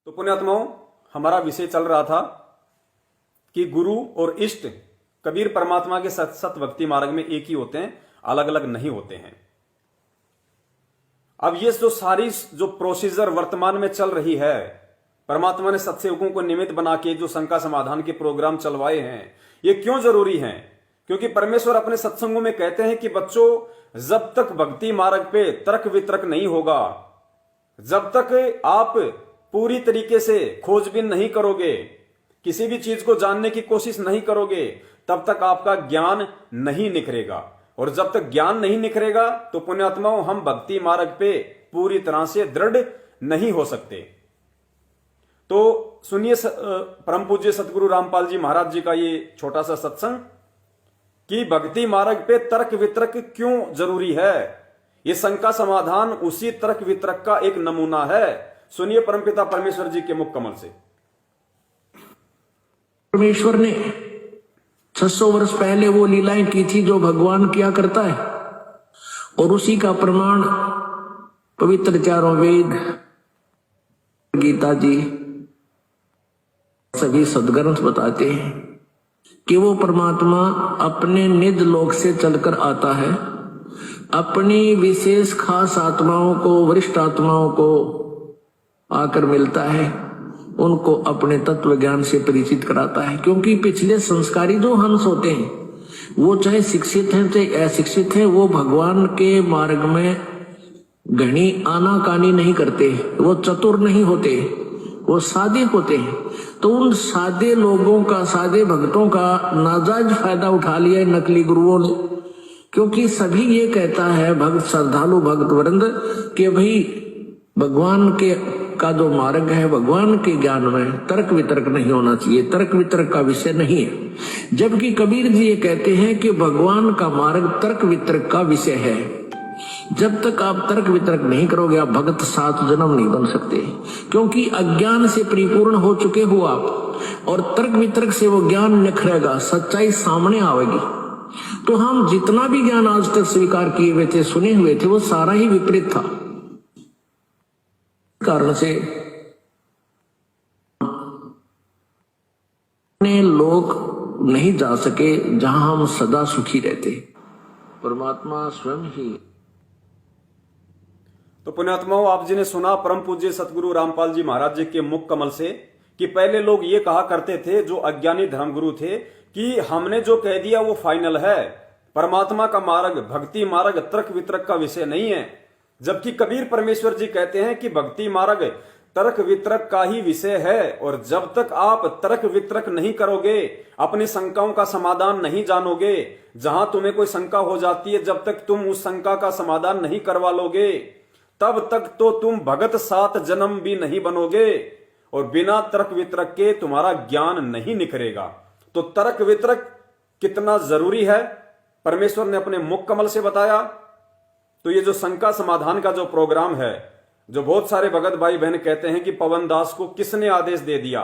तो पुण्यात्माओं, हमारा विषय चल रहा था कि गुरु और इष्ट कबीर परमात्मा के सत भक्ति मार्ग में एक ही होते हैं, अलग अलग नहीं होते हैं। अब ये जो सारी जो प्रोसीजर वर्तमान में चल रही है, परमात्मा ने सत्सेवकों को निमित्त बना के जो शंका समाधान के प्रोग्राम चलवाए हैं, ये क्यों जरूरी हैं? क्योंकि परमेश्वर अपने सत्संगों में कहते हैं कि बच्चों, जब तक भक्ति मार्ग पे तर्क वितर्क नहीं होगा, जब तक आप पूरी तरीके से खोजबीन नहीं करोगे, किसी भी चीज को जानने की कोशिश नहीं करोगे, तब तक आपका ज्ञान नहीं निखरेगा। और जब तक ज्ञान नहीं निखरेगा तो पुण्यात्माओं, हम भक्ति मार्ग पे पूरी तरह से दृढ़ नहीं हो सकते। तो सुनिए परम पूज्य सतगुरु रामपाल जी महाराज जी का ये छोटा सा सत्संग कि भक्ति मार्ग पे तर्क वितर्क क्यों जरूरी है। ये शंका समाधान उसी तर्क वितर्क का एक नमूना है। सुनिए परमपिता परमेश्वर जी के मुख कमल से। परमेश्वर ने 600 वर्ष पहले वो लीलाएं की थी जो भगवान किया करता है, और उसी का प्रमाण पवित्र चारों वेद, गीता जी, सभी सदग्रंथ बताते हैं कि वो परमात्मा अपने निज लोक से चलकर आता है, अपनी विशेष खास आत्माओं को, वरिष्ठ आत्माओं को आकर मिलता है, उनको अपने तत्व ज्ञान से परिचित कराता है। क्योंकि पिछले संस्कारी जो हंस होते हैं, वो चाहे शिक्षित हैं चाहे अशिक्षित हैं, वो भगवान के मार्ग में घनी आनाकानी नहीं करते, वो चतुर नहीं होते, वो सादे होते हैं। तो उन सादे लोगों का, सादे भक्तों का नाजायज फायदा उठा लिया नकली गुरुओं ने। क्योंकि सभी ये कहता है भक्त, श्रद्धालु भक्त वृंद, कि भाई भगवान के का जो मार्ग है, भगवान के ज्ञान में तर्क वितर्क नहीं होना चाहिए, तर्क वितर्क का विषय नहीं है। जबकि कबीर जी ये कहते हैं कि भगवान का मार्ग तर्क वितर्क का विषय है। जब तक आप तर्क वितर्क नहीं करोगे, आप भगत 7 जन्म नहीं बन सकते। क्योंकि अज्ञान से परिपूर्ण हो चुके हो आप, और तर्क वितर्क से वो ज्ञान निखरेगा, सच्चाई सामने आएगी। तो हम जितना भी ज्ञान आज तक स्वीकार किए हुए थे, सुने हुए थे, वो सारा ही विपरीत था। कारण से लोग नहीं जा सके जहां हम सदा सुखी रहते। परमात्मा स्वयं ही। तो पुण्यात्माओं, आप जी ने सुना परम पूज्य सतगुरु रामपाल जी महाराज जी के मुख कमल से कि पहले लोग ये कहा करते थे, जो अज्ञानी धर्मगुरु थे, कि हमने जो कह दिया वो फाइनल है, परमात्मा का मार्ग, भक्ति मार्ग तर्क वितर्क का विषय नहीं है। जबकि कबीर परमेश्वर जी कहते हैं कि भक्ति मार्ग तर्क वितर्क का ही विषय है। और जब तक आप तर्क वितर्क नहीं करोगे, अपनी शंकाओं का समाधान नहीं जानोगे, जहां तुम्हें कोई शंका हो जाती है, जब तक तुम उस शंका का समाधान नहीं करवा लोगे, तब तक तो तुम भगत 7 जन्म भी नहीं बनोगे, और बिना तर्क वितर्क के तुम्हारा ज्ञान नहीं निखरेगा। तो तर्क वितर्क कितना जरूरी है, परमेश्वर ने अपने मुख कमल से बताया। तो ये जो शंका समाधान का जो प्रोग्राम है, जो बहुत सारे भगत भाई बहन कहते हैं कि पवन दास को किसने आदेश दे दिया,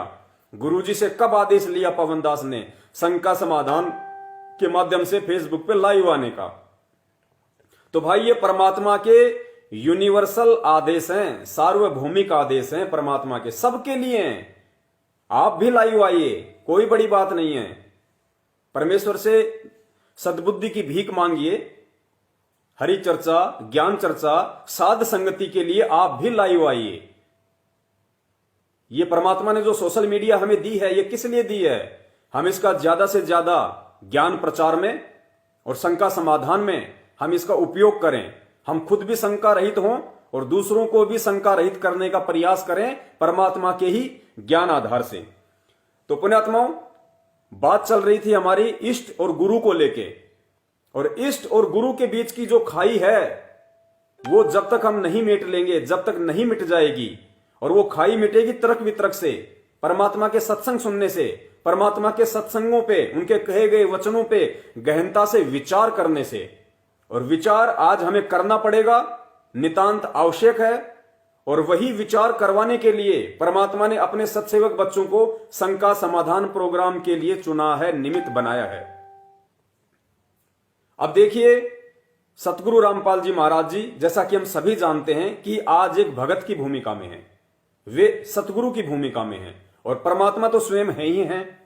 गुरुजी से कब आदेश लिया पवन दास ने शंका समाधान के माध्यम से फेसबुक पे लाइव आने का। तो भाई, ये परमात्मा के यूनिवर्सल आदेश हैं, सार्वभौमिक आदेश हैं, परमात्मा के सबके लिए हैं। आप भी लाइव आइए, कोई बड़ी बात नहीं है। परमेश्वर से सद्बुद्धि की भीख मांगिए, हरि चर्चा, ज्ञान चर्चा, साध संगति के लिए आप भी लाइव आइए। ये परमात्मा ने जो सोशल मीडिया हमें दी है, ये किस लिए दी है? हम इसका ज्यादा से ज्यादा ज्ञान प्रचार में और शंका समाधान में हम इसका उपयोग करें। हम खुद भी शंका रहित हों और दूसरों को भी शंका रहित करने का प्रयास करें, परमात्मा के ही ज्ञान आधार से। तो पुण्यात्माओं, बात चल रही थी हमारी इष्ट और गुरु को लेके, और इष्ट और गुरु के बीच की जो खाई है, वो जब तक हम नहीं मिट लेंगे, जब तक नहीं मिट जाएगी। और वो खाई मिटेगी तर्क वितर्क से, परमात्मा के सत्संग सुनने से, परमात्मा के सत्संगों पे, उनके कहे गए वचनों पे गहनता से विचार करने से। और विचार आज हमें करना पड़ेगा, नितांत आवश्यक है। और वही विचार करवाने के लिए परमात्मा ने अपने सत्सेवक बच्चों को शंका समाधान प्रोग्राम के लिए चुना है, निमित्त बनाया है। अब देखिए, सतगुरु रामपाल जी महाराज जी, जैसा कि हम सभी जानते हैं, कि आज एक भगत की भूमिका में है। वे सतगुरु की भूमिका में हैं और परमात्मा तो स्वयं है ही हैं।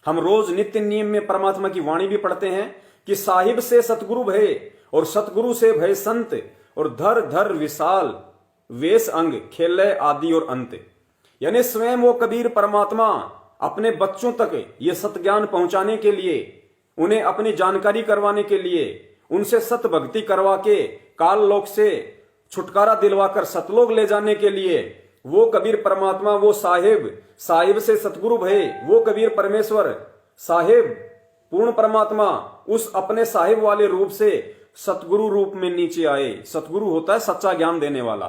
हम रोज नित्य नियम में परमात्मा की वाणी भी पढ़ते हैं कि साहिब से सतगुरु भय और सतगुरु से भय संत और धर धर विशाल वेश अंग खेलय आदि और अंत। यानी स्वयं वो कबीर परमात्मा अपने बच्चों तक ये सतज्ञान पहुंचाने के लिए, उन्हें अपनी जानकारी करवाने के लिए, उनसे सत भक्ति करवा के काल लोक से छुटकारा दिलवाकर सतलोक ले जाने के लिए वो कबीर परमात्मा, वो साहिब से सतगुरु भय, वो कबीर परमेश्वर साहिब पूर्ण परमात्मा उस अपने साहिब वाले रूप से सतगुरु रूप में नीचे आए। सतगुरु होता है सच्चा ज्ञान देने वाला।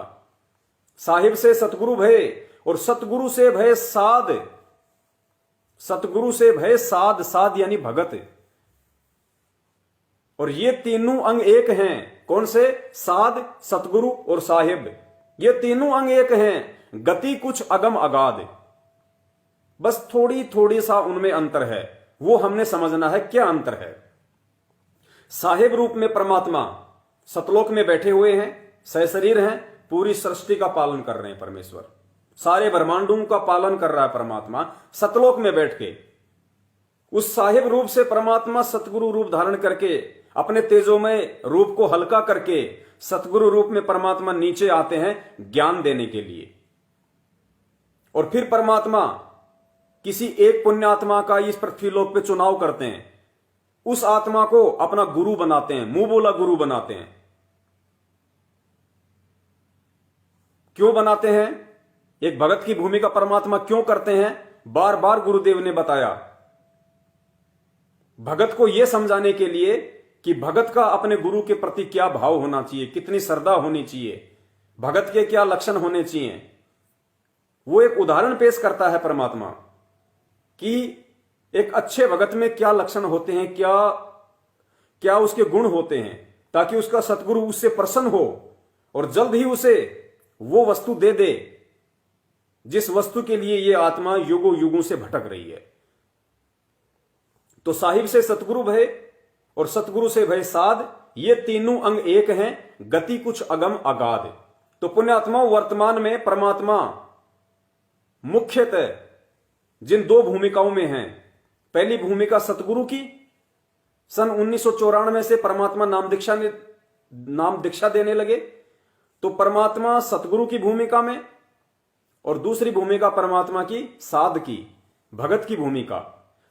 साहिब से सतगुरु भय और सतगुरु से भय साध, सतगुरु से भय साध, साध यानी भगत। और ये तीनों अंग एक हैं। कौन से? साध, सतगुरु और साहिब। ये तीनों अंग एक हैं। गति कुछ अगम अगाध, बस थोड़ी थोड़ी सा उनमें अंतर है, वो हमने समझना है क्या अंतर है। साहिब रूप में परमात्मा सतलोक में बैठे हुए हैं, सहशरीर हैं, पूरी सृष्टि का पालन कर रहे हैं परमेश्वर, सारे ब्रह्मांडों का पालन कर रहा है परमात्मा सतलोक में बैठ के। उस साहिब रूप से परमात्मा सतगुरु रूप धारण करके अपने तेजोमय रूप को हल्का करके सतगुरु रूप में परमात्मा नीचे आते हैं ज्ञान देने के लिए। और फिर परमात्मा किसी एक पुण्य आत्मा का इस पृथ्वी लोक पे चुनाव करते हैं, उस आत्मा को अपना गुरु बनाते हैं, मुंह बोला गुरु बनाते हैं। क्यों बनाते हैं? एक भगत की भूमिका परमात्मा क्यों करते हैं? बार बार गुरुदेव ने बताया, भगत को यह समझाने के लिए कि भगत का अपने गुरु के प्रति क्या भाव होना चाहिए, कितनी श्रद्धा होनी चाहिए, भगत के क्या लक्षण होने चाहिए। वो एक उदाहरण पेश करता है परमात्मा कि एक अच्छे भगत में क्या लक्षण होते हैं, क्या क्या उसके गुण होते हैं, ताकि उसका सतगुरु उससे प्रसन्न हो और जल्द ही उसे वो वस्तु दे दे जिस वस्तु के लिए ये आत्मा युगों युगों से भटक रही है। तो साहिब से सतगुरु भय और सतगुरु से भय साध, ये तीनों अंग एक हैं। गति कुछ अगम अगाध। तो पुण्यात्मा वर्तमान में परमात्मा मुख्यतः जिन दो भूमिकाओं में हैं, पहली भूमिका सतगुरु की, सन 1994 से परमात्मा नाम दीक्षा देने लगे, तो परमात्मा सतगुरु की भूमिका में, और दूसरी भूमिका परमात्मा की साध की, भगत की भूमिका।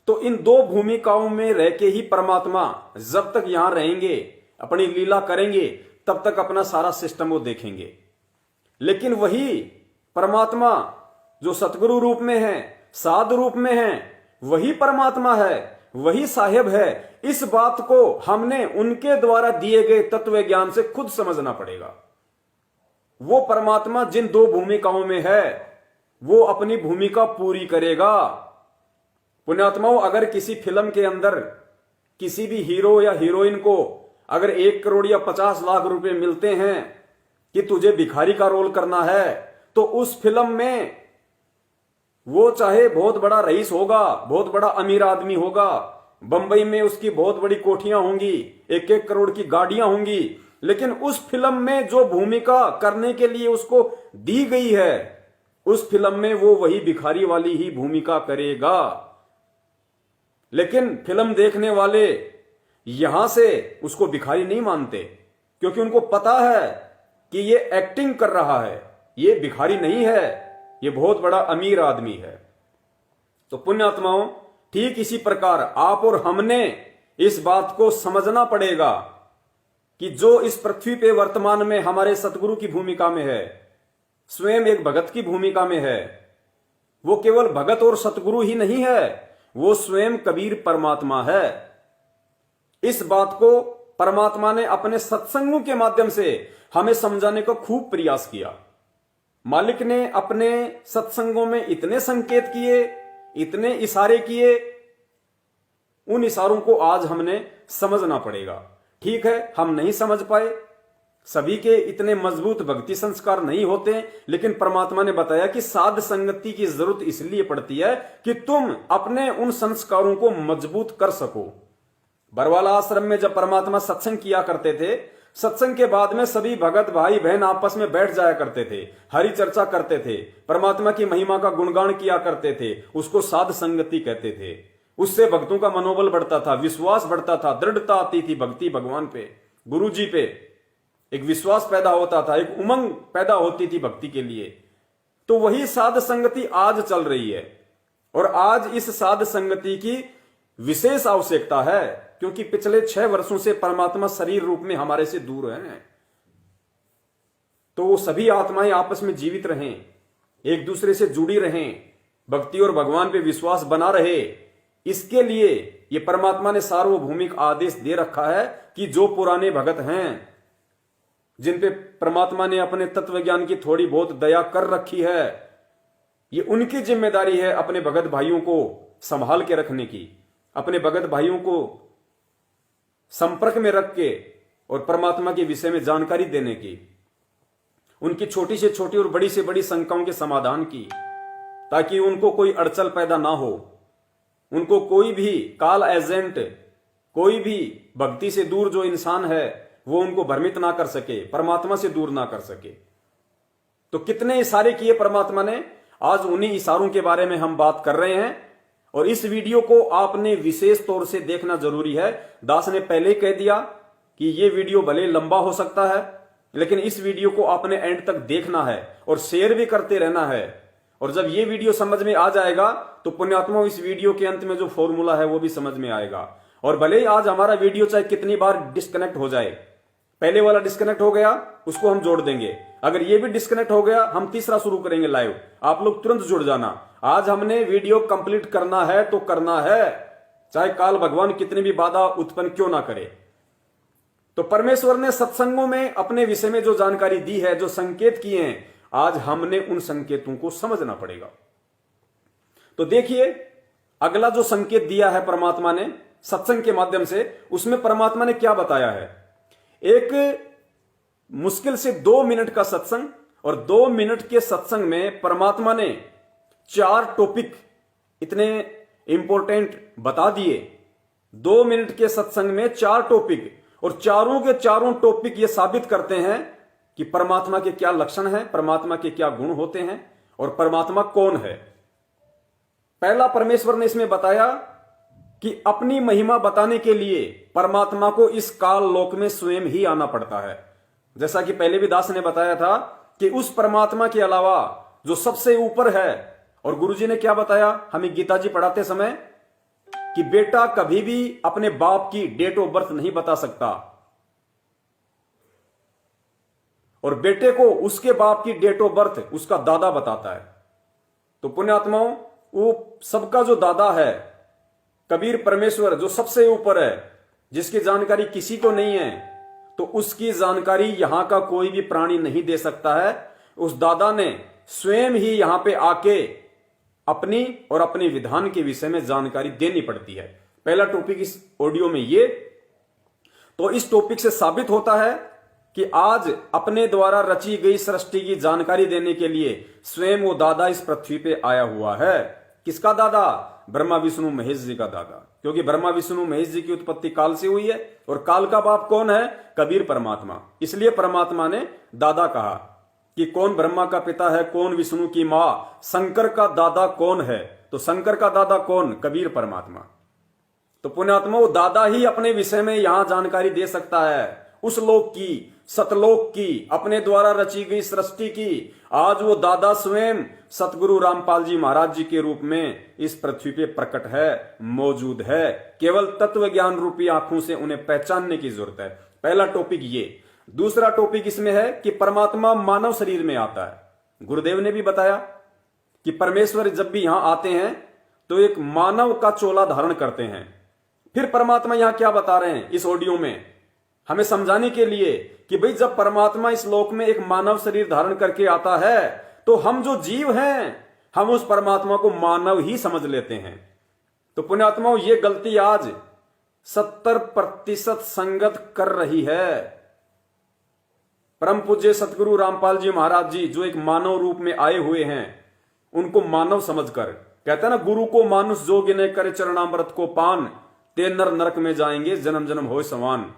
तो इन दो भूमिकाओं में रह के ही परमात्मा जब तक यहां रहेंगे, अपनी लीला करेंगे, तब तक अपना सारा सिस्टम वो देखेंगे। लेकिन वही परमात्मा जो सतगुरु रूप में है, साध रूप में है, वही परमात्मा है, वही साहिब है। इस बात को हमने उनके द्वारा दिए गए तत्व ज्ञान से खुद समझना पड़ेगा। वो परमात्मा जिन दो भूमिकाओं में है, वो अपनी भूमिका पूरी करेगा। पुण्यात्माओं, अगर किसी फिल्म के अंदर किसी भी हीरो या हीरोइन को अगर 1 करोड़ या 50 लाख रुपए मिलते हैं कि तुझे भिखारी का रोल करना है, तो उस फिल्म में वो चाहे बहुत बड़ा रईस होगा, बहुत बड़ा अमीर आदमी होगा, बंबई में उसकी बहुत बड़ी कोठियां होंगी, 1-1 करोड़ की गाड़ियां होंगी, लेकिन उस फिल्म में जो भूमिका करने के लिए उसको दी गई है, उस फिल्म में वो वही भिखारी वाली ही भूमिका करेगा। लेकिन फिल्म देखने वाले यहां से उसको भिखारी नहीं मानते, क्योंकि उनको पता है कि ये एक्टिंग कर रहा है, ये भिखारी नहीं है, ये बहुत बड़ा अमीर आदमी है। तो पुण्यात्माओं, ठीक इसी प्रकार आप और हमने इस बात को समझना पड़ेगा कि जो इस पृथ्वी पे वर्तमान में हमारे सतगुरु की भूमिका में है, स्वयं एक भगत की भूमिका में है, वो केवल भगत और सतगुरु ही नहीं है, वो स्वयं कबीर परमात्मा है। इस बात को परमात्मा ने अपने सत्संगों के माध्यम से हमें समझाने का खूब प्रयास किया। मालिक ने अपने सत्संगों में इतने संकेत किए, इतने इशारे किए, उन इशारों को आज हमने समझना पड़ेगा। ठीक है, हम नहीं समझ पाए, सभी के इतने मजबूत भक्ति संस्कार नहीं होते, लेकिन परमात्मा ने बताया कि साध संगति की जरूरत इसलिए पड़ती है कि तुम अपने उन संस्कारों को मजबूत कर सको। बरवाला आश्रम में जब परमात्मा सत्संग किया करते थे, सत्संग के बाद में सभी भगत भाई बहन आपस में बैठ जाया करते थे, हरि चर्चा करते थे, परमात्मा की महिमा का गुणगान किया करते थे। उसको साध संगति कहते थे। उससे भक्तों का मनोबल बढ़ता था, विश्वास बढ़ता था, दृढ़ता आती थी भक्ति भगवान पे, गुरु जी पे। एक विश्वास पैदा होता था, एक उमंग पैदा होती थी भक्ति के लिए। तो वही साध संगति आज चल रही है और आज इस साध संगति की विशेष आवश्यकता है, क्योंकि पिछले 6 वर्षों से परमात्मा शरीर रूप में हमारे से दूर हैं। तो वो सभी आत्माएं आपस में जीवित रहें, एक दूसरे से जुड़ी रहें, भक्ति और भगवान पे विश्वास बना रहे। इसके लिए ये परमात्मा ने सार्वभौमिक आदेश दे रखा है कि जो पुराने भगत हैं, जिन पे परमात्मा ने अपने तत्व ज्ञान की थोड़ी बहुत दया कर रखी है, ये उनकी जिम्मेदारी है अपने भगत भाइयों को संभाल के रखने की, अपने भगत भाइयों को संपर्क में रख के और परमात्मा के विषय में जानकारी देने की, उनकी छोटी से छोटी और बड़ी से बड़ी शंकाओं के समाधान की, ताकि उनको कोई अड़चन पैदा ना हो, उनको कोई भी काल एजेंट, कोई भी भक्ति से दूर जो इंसान है वो उनको भ्रमित ना कर सके, परमात्मा से दूर ना कर सके। तो कितने इशारे किए परमात्मा ने, आज उन्हीं इशारों के बारे में हम बात कर रहे हैं। और इस वीडियो को आपने विशेष तौर से देखना जरूरी है। दास ने पहले ही कह दिया कि ये वीडियो भले लंबा हो सकता है, लेकिन इस वीडियो को आपने एंड तक देखना है और शेयर भी करते रहना है। और जब ये वीडियो समझ में आ जाएगा तो पुण्यात्मा इस वीडियो के अंत में जो फॉर्मूला है वो भी समझ में आएगा। और भले ही आज हमारा वीडियो चाहे कितनी बार डिस्कनेक्ट हो जाए, पहले वाला डिस्कनेक्ट हो गया उसको हम जोड़ देंगे, अगर ये भी डिस्कनेक्ट हो गया हम तीसरा शुरू करेंगे लाइव, आप लोग तुरंत जुड़ जाना। आज हमने वीडियो कंप्लीट करना है तो करना है, चाहे काल भगवान कितनी भी बाधा उत्पन्न क्यों ना करे। तो परमेश्वर ने सत्संगों में अपने विषय में जो जानकारी दी है, जो संकेत किए हैं, आज हमने उन संकेतों को समझना पड़ेगा। तो देखिए अगला जो संकेत दिया है परमात्मा ने सत्संग के माध्यम से, उसमें परमात्मा ने क्या बताया है। एक मुश्किल से 2 मिनट का सत्संग, और 2 मिनट के सत्संग में परमात्मा ने 4 टॉपिक इतने इंपॉर्टेंट बता दिए। 2 मिनट के सत्संग में 4 टॉपिक, और चारों के चारों टॉपिक ये साबित करते हैं कि परमात्मा के क्या लक्षण हैं, परमात्मा के क्या गुण होते हैं और परमात्मा कौन है। पहला परमेश्वर ने इसमें बताया कि अपनी महिमा बताने के लिए परमात्मा को इस काल लोक में स्वयं ही आना पड़ता है। जैसा कि पहले भी दास ने बताया था कि उस परमात्मा के अलावा जो सबसे ऊपर है, और गुरुजी ने क्या बताया हमें गीता जी पढ़ाते समय, कि बेटा कभी भी अपने बाप की डेट ऑफ बर्थ नहीं बता सकता, और बेटे को उसके बाप की डेट ऑफ बर्थ उसका दादा बताता है। तो पुण्यात्माओं, वो सबका जो दादा है कबीर परमेश्वर, जो सबसे ऊपर है, जिसकी जानकारी किसी को नहीं है, तो उसकी जानकारी यहां का कोई भी प्राणी नहीं दे सकता है। उस दादा ने स्वयं ही यहां पे आके अपनी और अपने विधान के विषय में जानकारी देनी पड़ती है। पहला टॉपिक इस ऑडियो में ये। तो इस टॉपिक से साबित होता है कि आज अपने द्वारा रची गई सृष्टि की जानकारी देने के लिए स्वयं वो दादा इस पृथ्वी पे आया हुआ है। किसका दादा? ब्रह्मा विष्णु महेश जी का दादा, क्योंकि ब्रह्मा विष्णु महेश जी की उत्पत्ति काल से हुई है, और काल का बाप कौन है? कबीर परमात्मा। इसलिए परमात्मा ने दादा कहा कि कौन ब्रह्मा का पिता है, कौन विष्णु की मां, शंकर का दादा कौन है? तो शंकर का दादा कौन? कबीर परमात्मा। तो पुण्यात्मा, वो दादा ही अपने विषय में यहां जानकारी दे सकता है, उस लोक की, सतलोक की, अपने द्वारा रची गई सृष्टि की। आज वो दादा स्वयं सतगुरु रामपाल जी महाराज जी के रूप में इस पृथ्वी पे प्रकट है, मौजूद है। केवल तत्व ज्ञान रूपी आंखों से उन्हें पहचानने की जरूरत है। पहला टॉपिक ये। दूसरा टॉपिक इसमें है कि परमात्मा मानव शरीर में आता है। गुरुदेव ने भी बताया कि परमेश्वर जब भी यहां आते हैं तो एक मानव का चोला धारण करते हैं। फिर परमात्मा यहां क्या बता रहे हैं इस ऑडियो में, हमें समझाने के लिए कि भाई जब परमात्मा इस लोक में एक मानव शरीर धारण करके आता है तो हम जो जीव हैं हम उस परमात्मा को मानव ही समझ लेते हैं। तो पुण्यात्माओं, ये गलती आज 70% संगत कर रही है। परम पूज्य सतगुरु रामपाल जी महाराज जी जो एक मानव रूप में आए हुए हैं, उनको मानव समझकर, कहते हैं ना, गुरु को मानुष जोगी ने करे चरणामृत को पान, ते नर नरक में जाएंगे जन्म जन्म होए समान।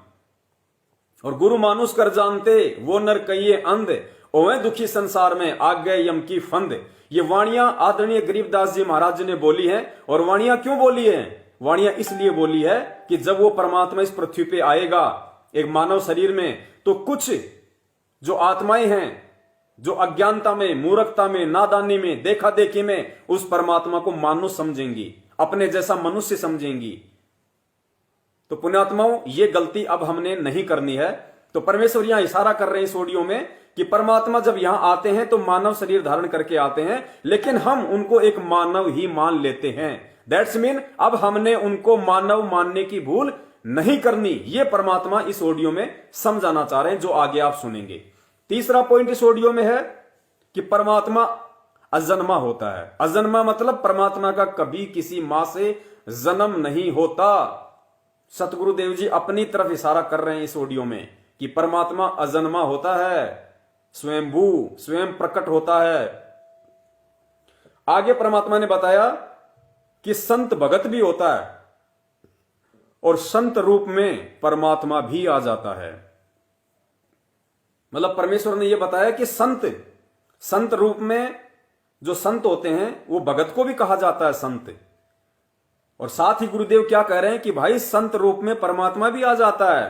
और गुरु मानुष कर जानते वो नर कहिए अंध, ओए दुखी संसार में आ गए यम की फंद। ये वाणियां आदरणीय गरीबदास जी महाराज जी ने बोली हैं। और वाणियां क्यों बोली हैं? वाणियां इसलिए बोली है कि जब वो परमात्मा इस पृथ्वी पे आएगा एक मानव शरीर में, तो कुछ जो आत्माएं हैं जो अज्ञानता में, मूर्खता में, नादानी में, देखा देखी में उस परमात्मा को मानुष समझेंगी, अपने जैसा मनुष्य समझेंगी। तो पुण्यात्माओं, ये गलती अब हमने नहीं करनी है। तो परमेश्वर यहां इशारा कर रहे हैं इस ऑडियो में कि परमात्मा जब यहां आते हैं तो मानव शरीर धारण करके आते हैं, लेकिन हम उनको एक मानव ही मान लेते हैं। दैट्स मीन अब हमने उनको मानव मानने की भूल नहीं करनी। ये परमात्मा इस ऑडियो में समझाना चाह रहे हैं, जो आगे आप सुनेंगे। तीसरा पॉइंट इस ऑडियो में है कि परमात्मा अजन्मा होता है। अजन्मा मतलब परमात्मा का कभी किसी मां से जन्म नहीं होता। सतगुरुदेव जी अपनी तरफ इशारा कर रहे हैं इस ऑडियो में कि परमात्मा अजन्मा होता है, स्वयंभू, स्वयं प्रकट होता है। आगे परमात्मा ने बताया कि संत भगत भी होता है और संत रूप में परमात्मा भी आ जाता है। मतलब परमेश्वर ने यह बताया कि संत रूप में जो संत होते हैं वो भगत को भी कहा जाता है संत। और साथ ही गुरुदेव क्या कह रहे हैं कि भाई संत रूप में परमात्मा भी आ जाता है।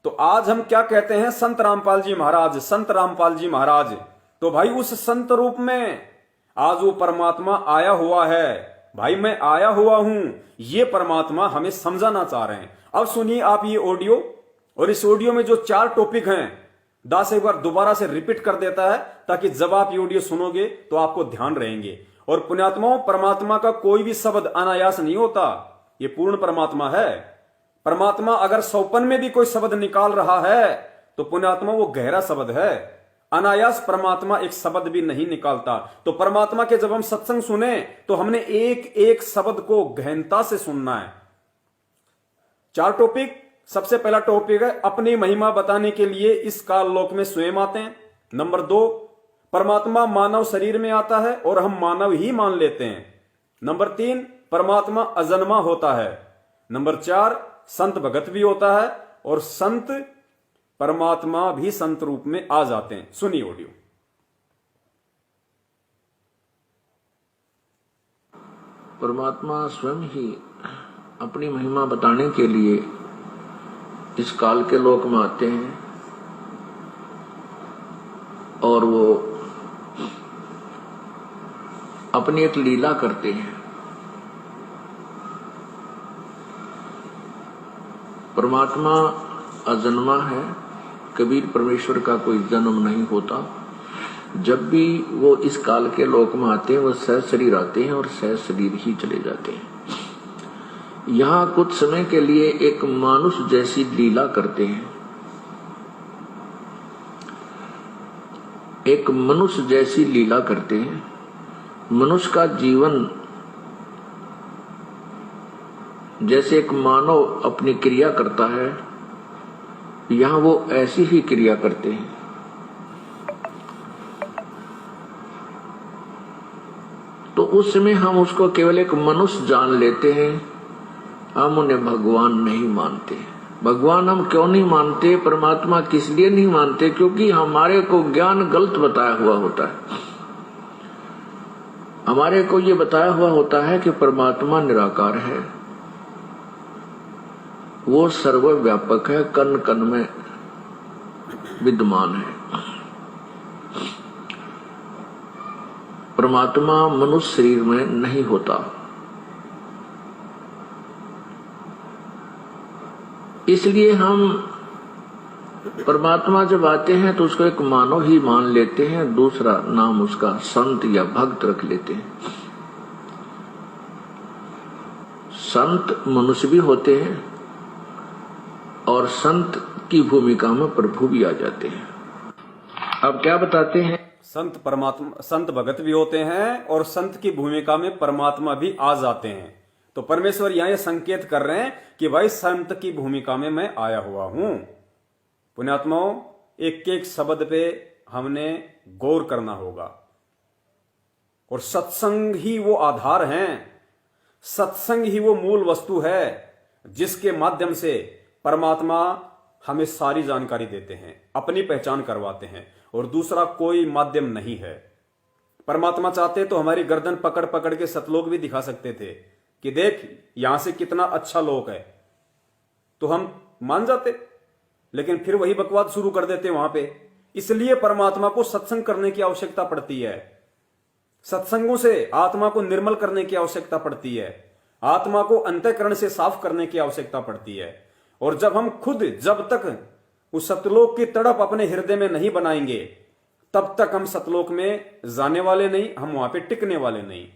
तो आज हम क्या कहते हैं? संत रामपाल जी महाराज, संत रामपाल जी महाराज। तो भाई उस संत रूप में आज वो परमात्मा आया हुआ है। भाई मैं आया हुआ हूं, ये परमात्मा हमें समझाना चाह रहे हैं। अब सुनिए आप ये ऑडियो, और इस ऑडियो में जो 4 टॉपिक हैं दास एक बार दोबारा से रिपीट कर देता है, ताकि जब आप ये ऑडियो सुनोगे तो आपको ध्यान रहेंगे। और पुण्यात्माओं, परमात्मा का कोई भी शब्द अनायास नहीं होता, ये पूर्ण परमात्मा है। परमात्मा अगर सौपन में भी कोई शब्द निकाल रहा है तो पुण्यात्मा वो गहरा शब्द है। अनायास परमात्मा एक शब्द भी नहीं निकालता। तो परमात्मा के जब हम सत्संग सुने तो हमने एक एक शब्द को गहनता से सुनना है। 4 टॉपिक। सबसे पहला टॉपिक है अपनी महिमा बताने के लिए इस काल लोक में स्वयं आते हैं। नंबर 2, परमात्मा मानव शरीर में आता है और हम मानव ही मान लेते हैं। नंबर 3, परमात्मा अजन्मा होता है। नंबर 4, संत भगत भी होता है और संत परमात्मा भी संत रूप में आ जाते हैं। सुनिए ऑडियो। परमात्मा स्वयं ही अपनी महिमा बताने के लिए इस काल के लोक में आते हैं और वो अपनी एक लीला करते हैं। परमात्मा अजन्मा है, कबीर परमेश्वर का कोई जन्म नहीं होता। जब भी वो इस काल के लोक में आते हैं वो सहज शरीर आते हैं और सहज शरीर ही चले जाते हैं। यहाँ कुछ समय के लिए एक मानुष जैसी लीला करते हैं, एक मनुष्य जैसी लीला करते हैं। मनुष्य का जीवन जैसे एक मानव अपनी क्रिया करता है, यहाँ वो ऐसी ही क्रिया करते हैं। तो उस समय हम उसको केवल एक मनुष्य जान लेते हैं, हम उन्हें भगवान नहीं मानते। भगवान हम क्यों नहीं मानते, परमात्मा किस लिए नहीं मानते? क्योंकि हमारे को ज्ञान गलत बताया हुआ होता है। हमारे को ये बताया हुआ होता है कि परमात्मा निराकार है, वो सर्वव्यापक है, कण कण में विद्यमान है। परमात्मा मनुष्य शरीर में नहीं होता। इसलिए हम परमात्मा जब आते हैं तो उसको एक मानव ही मान लेते हैं, दूसरा नाम उसका संत या भक्त रख लेते हैं। संत मनुष्य भी होते हैं और संत की भूमिका में प्रभु भी आ जाते हैं। अब क्या बताते हैं? संत भगत भी होते हैं और संत की भूमिका में परमात्मा भी आ जाते हैं। तो परमेश्वर यहां ये संकेत कर रहे हैं कि भाई संत की भूमिका में मैं आया हुआ हूं। पुण्यात्माओं, एक एक शब्द पे हमने गौर करना होगा और सत्संग ही वो आधार है, सत्संग ही वो मूल वस्तु है जिसके माध्यम से परमात्मा हमें सारी जानकारी देते हैं, अपनी पहचान करवाते हैं, और दूसरा कोई माध्यम नहीं है। परमात्मा चाहते तो हमारी गर्दन पकड़ पकड़ के सतलोक भी दिखा सकते थे कि देख यहां से कितना अच्छा लोक है, तो हम मान जाते, लेकिन फिर वही बकवाद शुरू कर देते वहां पे। इसलिए परमात्मा को सत्संग करने की आवश्यकता पड़ती है, सत्संगों से आत्मा को निर्मल करने की आवश्यकता पड़ती है, आत्मा को अंतःकरण से साफ करने की आवश्यकता पड़ती है। और जब हम खुद जब तक उस सतलोक की तड़प अपने हृदय में नहीं बनाएंगे, तब तक हम सतलोक में जाने वाले नहीं, हम वहां पे टिकने वाले नहीं।